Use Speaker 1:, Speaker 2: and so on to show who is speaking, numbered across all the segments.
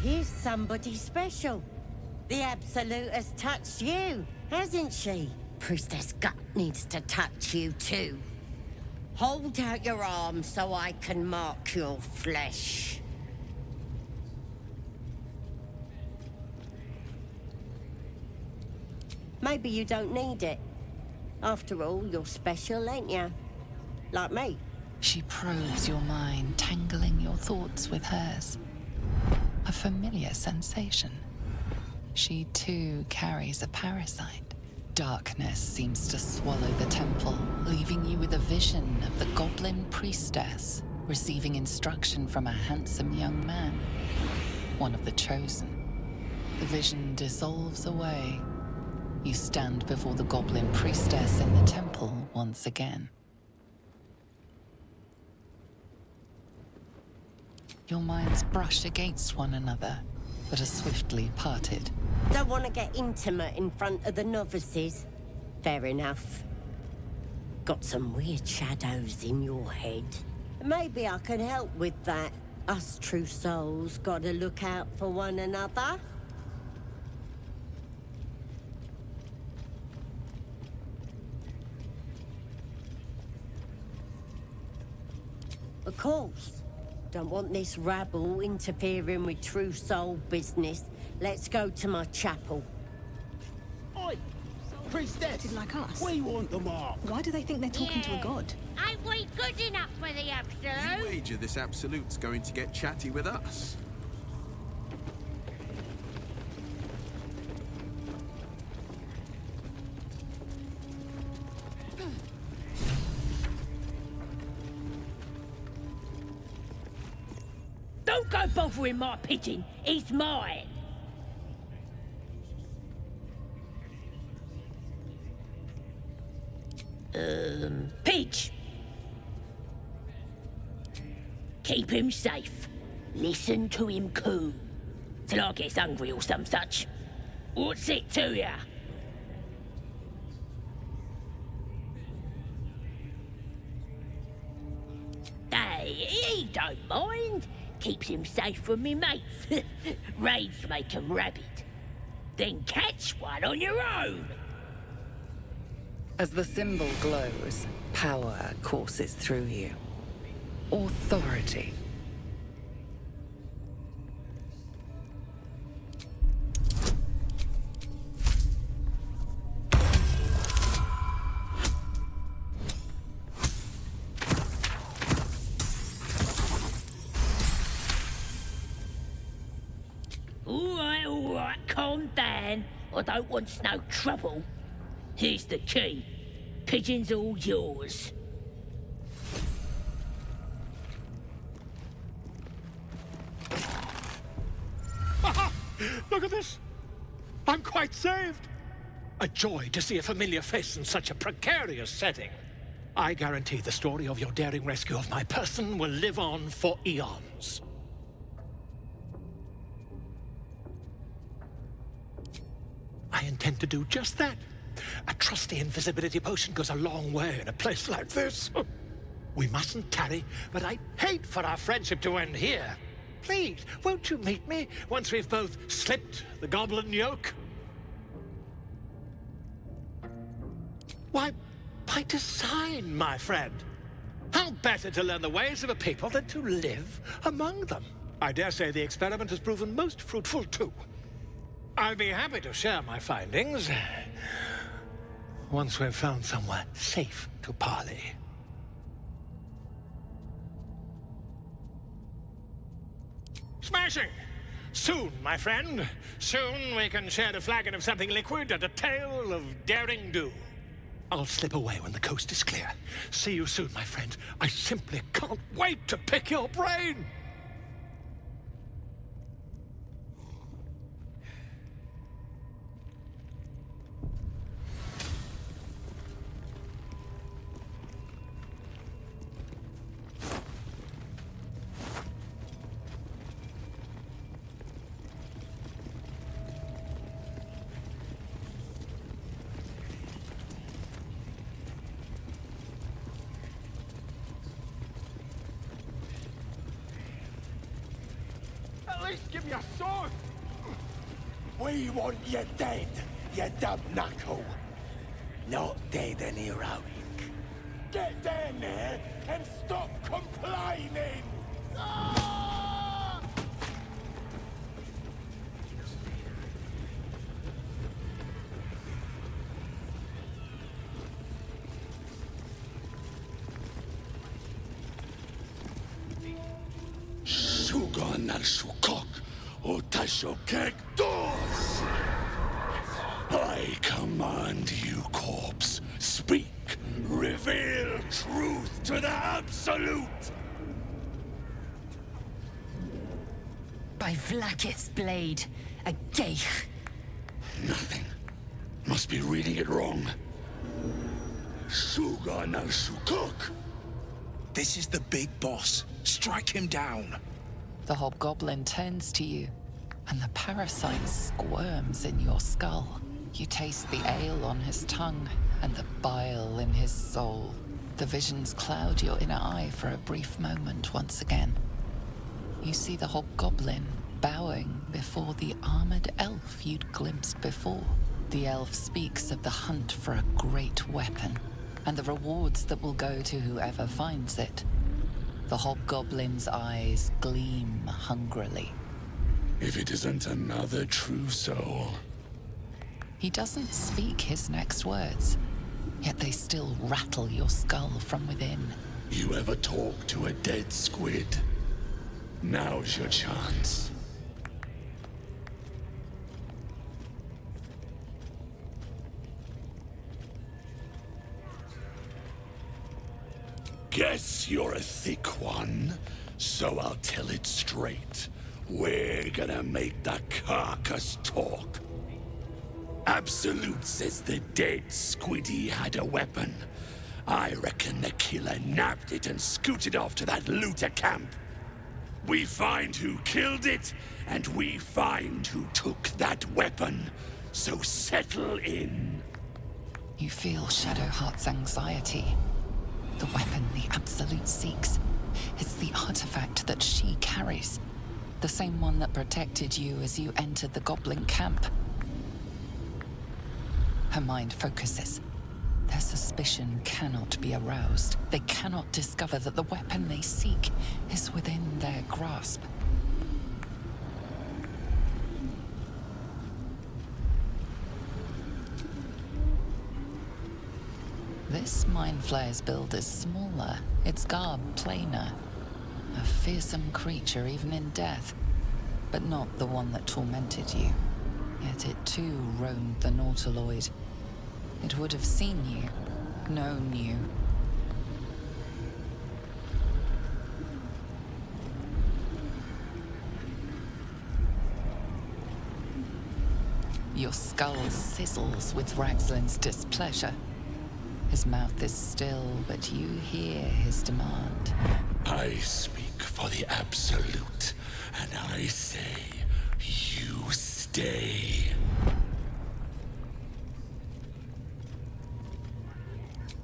Speaker 1: here's somebody special. The Absolute has touched you, hasn't she? Priestess Gut needs to touch you too. Hold out your arm so I can mark your flesh. Maybe you don't need it. After all, you're special, ain't you? Like me.
Speaker 2: She probes your mind, tangling your thoughts with hers. A familiar sensation. She too carries a parasite. Darkness seems to swallow the temple, leaving you with a vision of the goblin priestess receiving instruction from a handsome young man, one of the chosen. The vision dissolves away. You stand before the goblin priestess in the temple once again. Your minds brush against one another, but are swiftly parted.
Speaker 1: Don't want to get intimate in front of the novices. Fair enough. Got some weird shadows in your head. Maybe I can help with that. Us true souls gotta look out for one another. Of course. Don't want this rabble interfering with true soul business. Let's go to my chapel.
Speaker 3: Oi! Priestess!
Speaker 4: Like us.
Speaker 3: We want the mark.
Speaker 4: Why do they think they're talking to a god?
Speaker 5: Ain't we good enough for the
Speaker 6: You
Speaker 5: Absolute?
Speaker 6: wager this Absolute's going to get chatty with us.
Speaker 5: Don't go bothering my pigeon. He's mine. Pidge. Keep him safe. Listen to him coo. Till I gets hungry or some such. What's it to ya? Hey, he don't mind. Keeps him safe from me mates. Raids make 'em rabid. Then catch one on your own.
Speaker 2: As the symbol glows, power courses through you. Authority.
Speaker 5: All right, calm down. I don't want no trouble. Here's the key. Pigeon's all yours.
Speaker 3: Look at this! I'm quite saved! A joy to see a familiar face in such a precarious setting. I guarantee the story of your daring rescue of my person will live on for eons. I intend to do just that. A trusty invisibility potion goes a long way in a place like this. We mustn't tarry, but I'd hate for our friendship to end here. Please, won't you meet me once we've both slipped the goblin yoke? Why, by design, my friend. How better to learn the ways of a people than to live among them? I dare say the experiment has proven most fruitful, too. I'd be happy to share my findings once we've found somewhere safe to parley. Smashing! Soon, my friend. Soon we can share a flagon of something liquid and a tale of daring do. I'll slip away when the coast is clear. See you soon, my friend. I simply can't wait to pick your brain!
Speaker 7: least give me a sword!
Speaker 8: We want you dead, you dumb knuckle. Not dead and heroic. Get down there and stop complaining! Ah!
Speaker 9: Sugan al Shukok, Otashokek Dos! I command you, corpse. Speak. Reveal truth to the Absolute!
Speaker 10: By Vlaakith's blade, a geich.
Speaker 9: Nothing. Must be reading it wrong. Sugan al Shukok.
Speaker 11: This is the big boss. Strike him down.
Speaker 2: The hobgoblin turns to you, and the parasite squirms in your skull. You taste the ale on his tongue, and the bile in his soul. The visions cloud your inner eye for a brief moment once again. You see the hobgoblin bowing before the armored elf you'd glimpsed before. The elf speaks of the hunt for a great weapon, and the rewards that will go to whoever finds it. The hobgoblin's eyes gleam hungrily.
Speaker 9: If it isn't another true soul.
Speaker 2: He doesn't speak his next words, yet they still rattle your skull from within.
Speaker 9: You ever talk to a dead squid? Now's your chance. Guess you're a thick one, so I'll tell it straight. We're gonna make the carcass talk. Absolute says the dead squiddy had a weapon. I reckon the killer nabbed it and scooted off to that looter camp. We find who killed it, and we find who took that weapon. So settle in.
Speaker 2: You feel Shadowheart's anxiety. The weapon the Absolute seeks. It's the artifact that she carries. The same one that protected you as you entered the goblin camp. Her mind focuses. Their suspicion cannot be aroused. They cannot discover that the weapon they seek is within their grasp. This Mind Flayer's build is smaller, its garb plainer. A fearsome creature even in death, but not the one that tormented you. Yet it too roamed the Nautiloid. It would have seen you, known you. Your skull sizzles with Ragslin's displeasure. His mouth is still, but you hear his demand.
Speaker 9: I speak for the Absolute, and I say, you stay.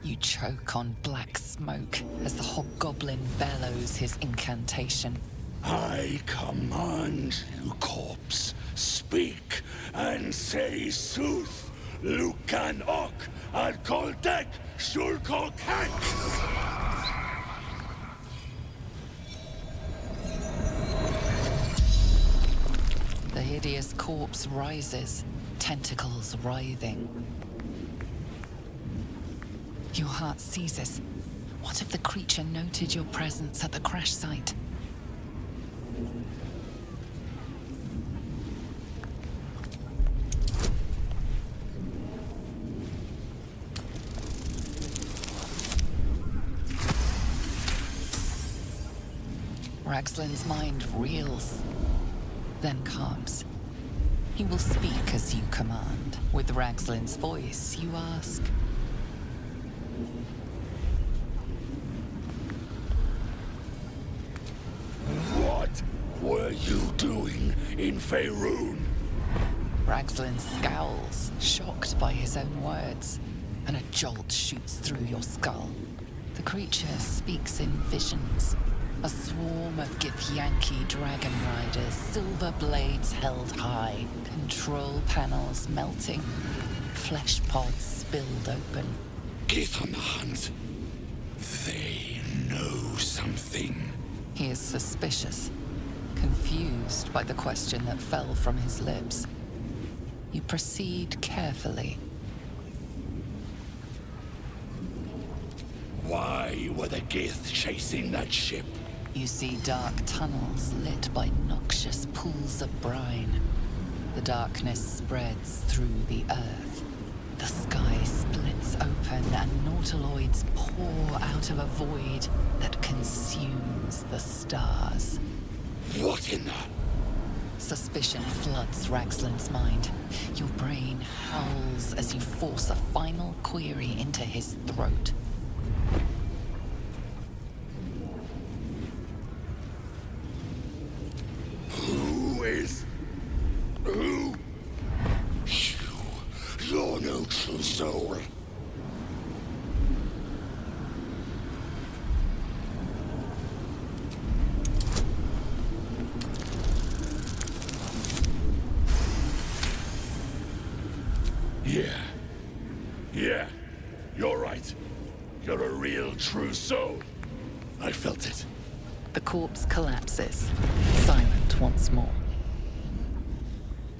Speaker 2: You choke on black smoke as the hobgoblin bellows his incantation.
Speaker 9: I command you, corpse, speak and say sooth. Lucan ok, al koldek, shulkok hank.
Speaker 2: The hideous corpse rises, tentacles writhing. Your heart seizes. What if the creature noted your presence at the crash site? Ragslin's mind reels, then calms. He will speak as you command. With Ragslin's voice, you ask.
Speaker 9: What were you doing in Faerun?
Speaker 2: Ragslin scowls, shocked by his own words, and a jolt shoots through your skull. The creature speaks in visions. A swarm of Githyanki dragon riders, silver blades held high, control panels melting, flesh pods spilled open.
Speaker 9: Gith on the hunt. They know something.
Speaker 2: He is suspicious, confused by the question that fell from his lips. You proceed carefully.
Speaker 9: Why were the Gith chasing that ship?
Speaker 2: You see dark tunnels lit by noxious pools of brine. The darkness spreads through the earth. The sky splits open and nautiloids pour out of a void that consumes the stars.
Speaker 9: What in the...
Speaker 2: Suspicion floods Raxland's mind. Your brain howls as you force a final query into his throat.
Speaker 9: Who? You're no true soul. Yeah, you're right. You're a real true soul. I felt it.
Speaker 2: The corpse collapses, silent once more.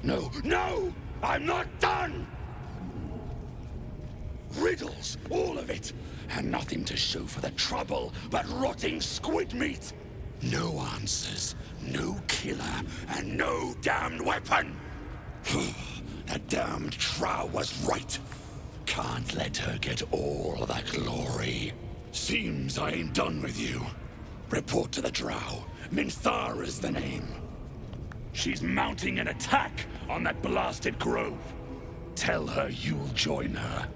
Speaker 9: No! I'm not done! Riddles, all of it, and nothing to show for the trouble but rotting squid meat. No answers, no killer, and no damned weapon. That damned Trow was right. Can't let her get all that glory. Seems I ain't done with you. Report to the Drow. Minthara's the name. She's mounting an attack on that blasted grove. Tell her you'll join her.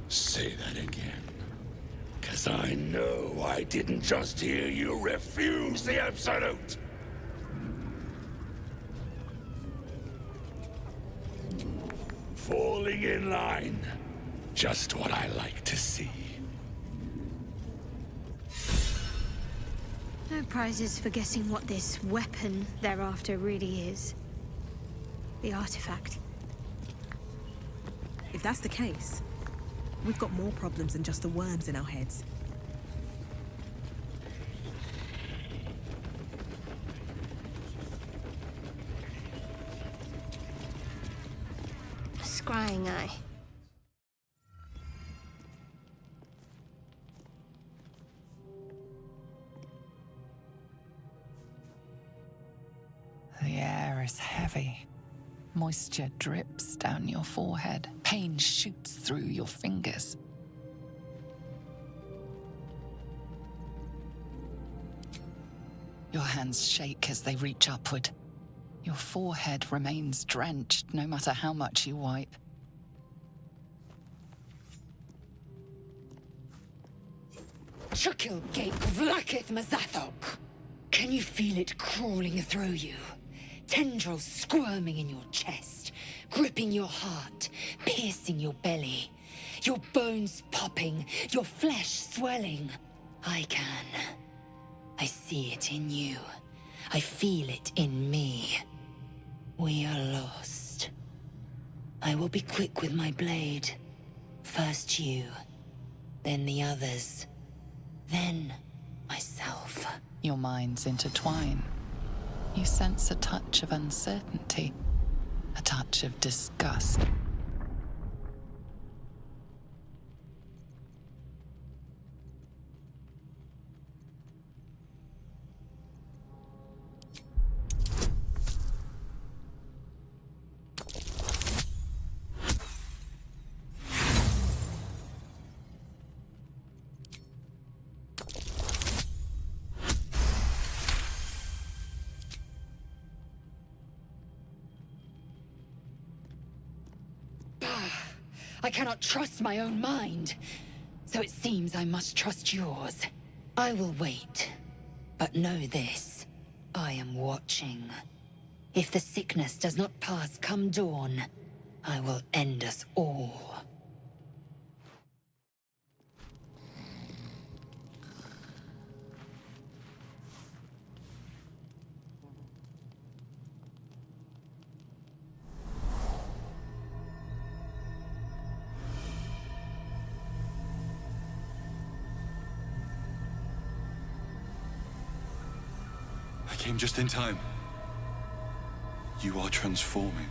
Speaker 9: Say that again. 'Cause I know I didn't just hear you refuse the Absolute. Falling in line. Just what I like to see.
Speaker 7: No prizes for guessing what this weapon thereafter really is. The artifact.
Speaker 4: If that's the case, we've got more problems than just the worms in our heads.
Speaker 7: Scrying eye.
Speaker 2: The air is heavy. Moisture drips down your forehead. Pain shoots through your fingers. Your hands shake as they reach upward. Your forehead remains drenched no matter how much you wipe.
Speaker 10: Chukil Gate Vlakith Mazathok! Can you feel it crawling through you? Tendrils squirming in your chest, gripping your heart, piercing your belly. Your bones popping, your flesh swelling. I can. I see it in you. I feel it in me. We are lost. I will be quick with my blade. First you, then the others, then myself.
Speaker 2: Your minds intertwine. You sense a touch of uncertainty, a touch of disgust.
Speaker 10: I cannot trust my own mind, so it seems I must trust yours. I will wait, but know this. I am watching. If the sickness does not pass come dawn, I will end us all.
Speaker 12: came just in time. You are transforming.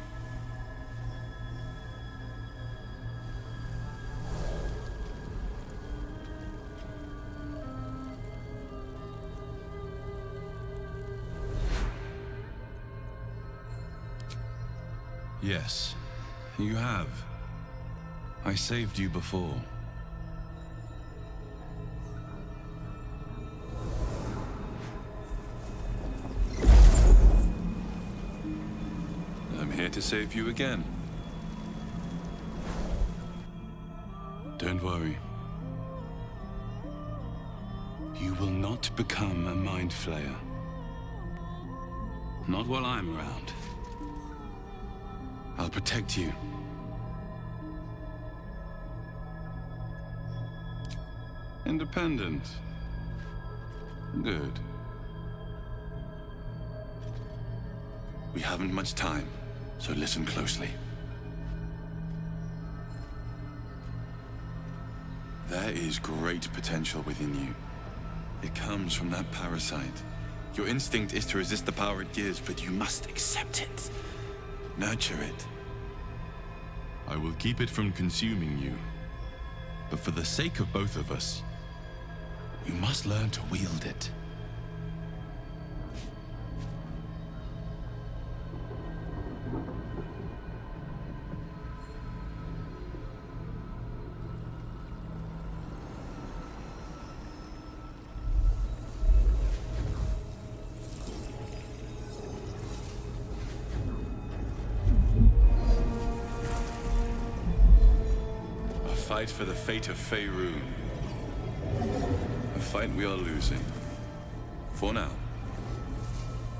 Speaker 12: Yes, you have. I saved you before. I'm here to save you again. Don't worry. You will not become a mind flayer. Not while I'm around. I'll protect you. Independent. Good. We haven't much time, so listen closely. There is great potential within you. It comes from that parasite. Your instinct is to resist the power it gives, but you must accept it. Nurture it. I will keep it from consuming you. But for the sake of both of us, you must learn to wield it. Fight for the fate of Faerun. A fight we are losing. For now.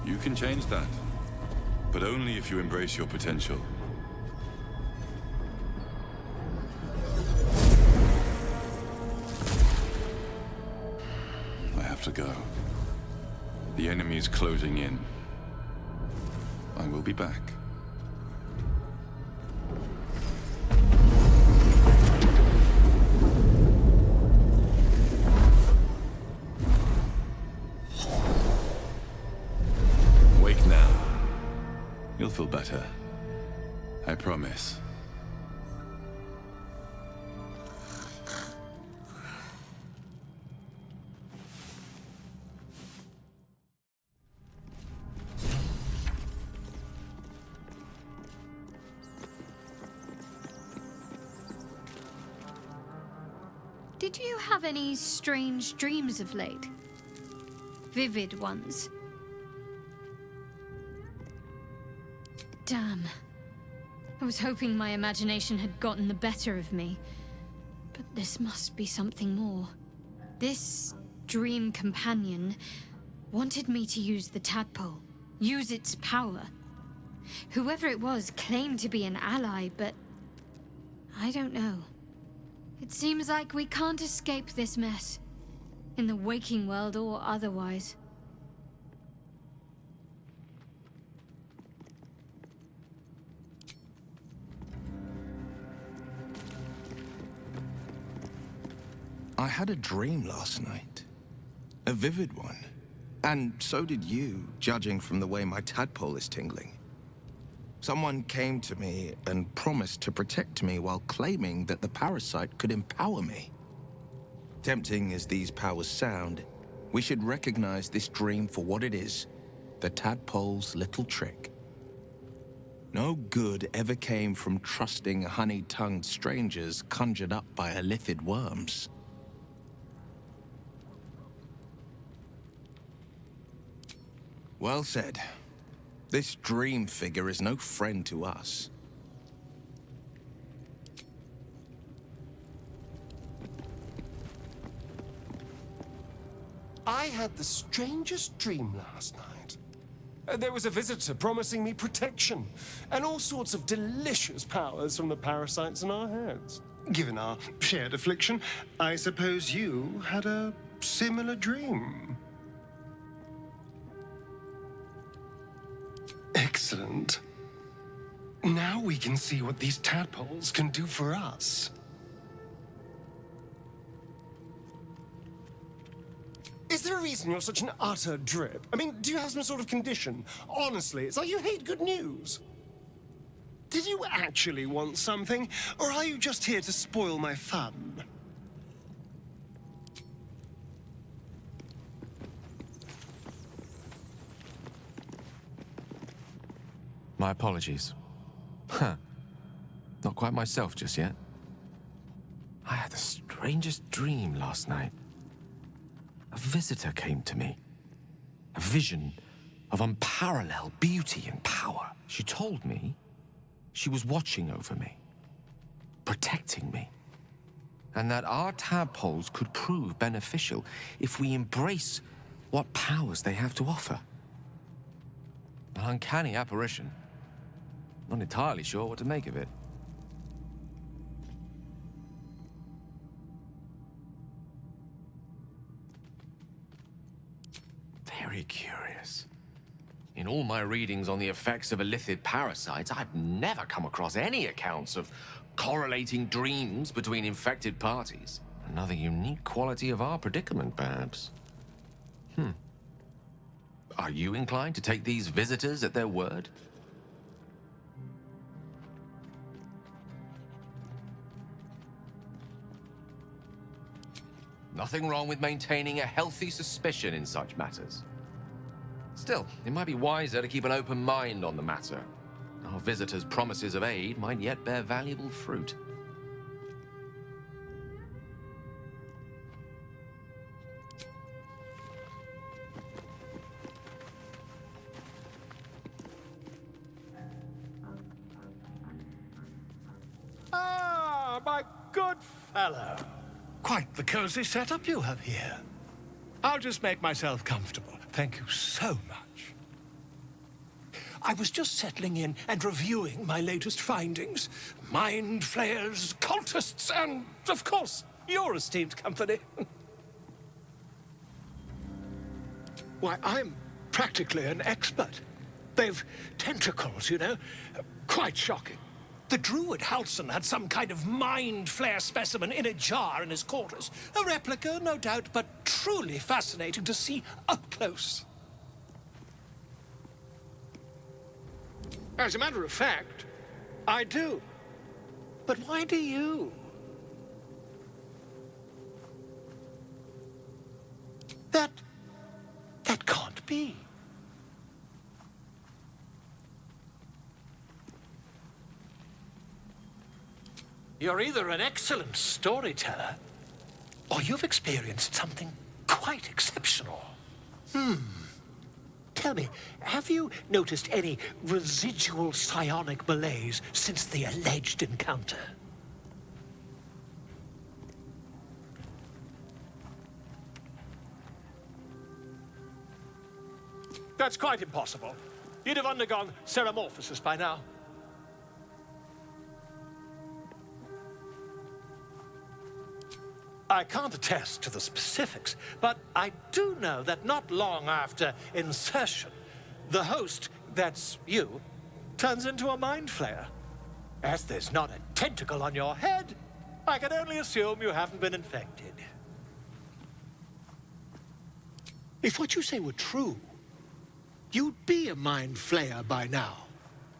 Speaker 12: You can change that. But only if you embrace your potential. I have to go. The enemy is closing in. I will be back. You'll feel better. I promise.
Speaker 7: Did you have any strange dreams of late? Vivid ones? Damn. I was hoping my imagination had gotten the better of me. But this must be something more. This dream companion wanted me to use the tadpole, use its power. Whoever it was claimed to be an ally, but I don't know. It seems like we can't escape this mess, in the waking world or otherwise.
Speaker 11: I had a dream last night. A vivid one. And so did you, judging from the way my tadpole is tingling. Someone came to me and promised to protect me while claiming that the parasite could empower me. Tempting as these powers sound, we should recognize this dream for what it is, the tadpole's little trick. No good ever came from trusting honey-tongued strangers conjured up by illithid worms. Well said. This dream figure is no friend to us.
Speaker 8: I had the strangest dream last night. There was a visitor promising me protection and all sorts of delicious powers from the parasites in our heads. Given our shared affliction, I suppose you had a similar dream. Excellent. Now we can see what these tadpoles can do for us. Is there a reason you're such an utter drip? I mean, do you have some sort of condition? Honestly, it's like you hate good news. Did you actually want something, or are you just here to spoil my fun?
Speaker 13: My apologies. Huh. Not quite myself just yet. I had the strangest dream last night. A visitor came to me. A vision of unparalleled beauty and power. She told me she was watching over me, protecting me, and that our tadpoles could prove beneficial if we embrace what powers they have to offer. An uncanny apparition. Not entirely sure what to make of it. Very curious. In all my readings on the effects of illithid parasites, I've never come across any accounts of correlating dreams between infected parties. Another unique quality of our predicament, perhaps. Are you inclined to take these visitors at their word? Nothing wrong with maintaining a healthy suspicion in such matters. Still, it might be wiser to keep an open mind on the matter. Our visitors' promises of aid might yet bear valuable fruit.
Speaker 3: Ah, my good fellow. Quite the cozy setup you have here. I'll just make myself comfortable. Thank you so much. I was just settling in and reviewing my latest findings. Mind flayers, cultists, and, of course, your esteemed company. Why, I'm practically an expert. They've tentacles, you know. Quite shocking. The druid Halson had some kind of mind flare specimen in a jar in his quarters. A replica, no doubt, but truly fascinating to see up close. As a matter of fact, I do. But why do you? That can't be. You're either an excellent storyteller, or you've experienced something quite exceptional. Tell me, have you noticed any residual psionic malaise since the alleged encounter? That's quite impossible. You'd have undergone ceramorphosis by now. I can't attest to the specifics, but I do know that not long after insertion, the host, that's you, turns into a mind flayer. As there's not a tentacle on your head, I can only assume you haven't been infected. If what you say were true, you'd be a mind flayer by now.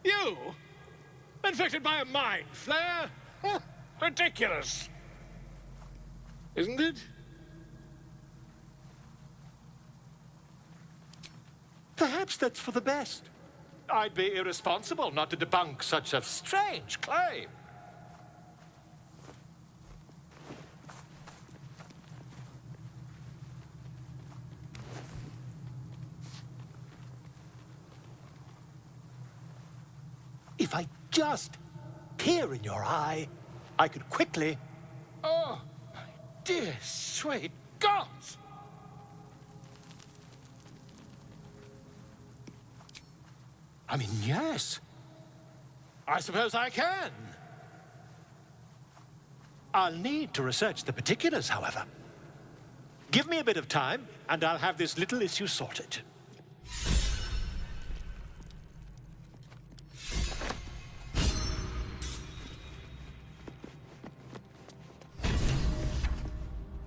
Speaker 3: You? Infected by a mind flayer? Ridiculous. Isn't it? Perhaps that's for the best. I'd be irresponsible not to debunk such a strange claim. If I just peer in your eye, I could quickly... Oh! Dear sweet gods! I mean, yes. I suppose I can. I'll need to research the particulars, however. Give me a bit of time, and I'll have this little issue sorted.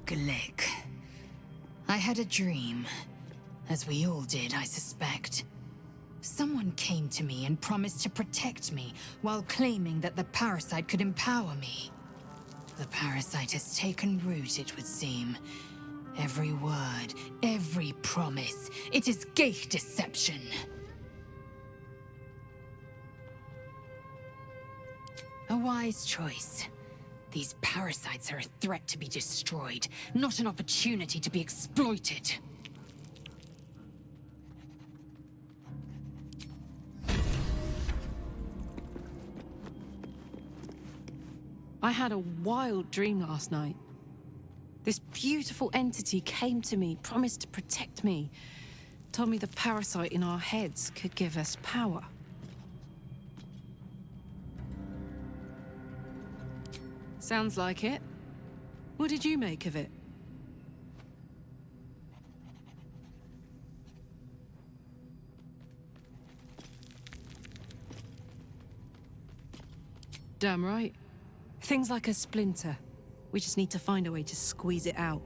Speaker 10: Cleric. I had a dream. As we all did, I suspect. Someone came to me and promised to protect me, while claiming that the parasite could empower me. The parasite has taken root, it would seem. Every word, every promise, it is gate deception. A wise choice. These parasites are a threat to be destroyed, not an opportunity to be exploited.
Speaker 14: I had a wild dream last night. This beautiful entity came to me, promised to protect me, told me the parasite in our heads could give us power. Sounds like it. What did you make of it? Damn right. Things like a splinter. We just need to find a way to squeeze it out.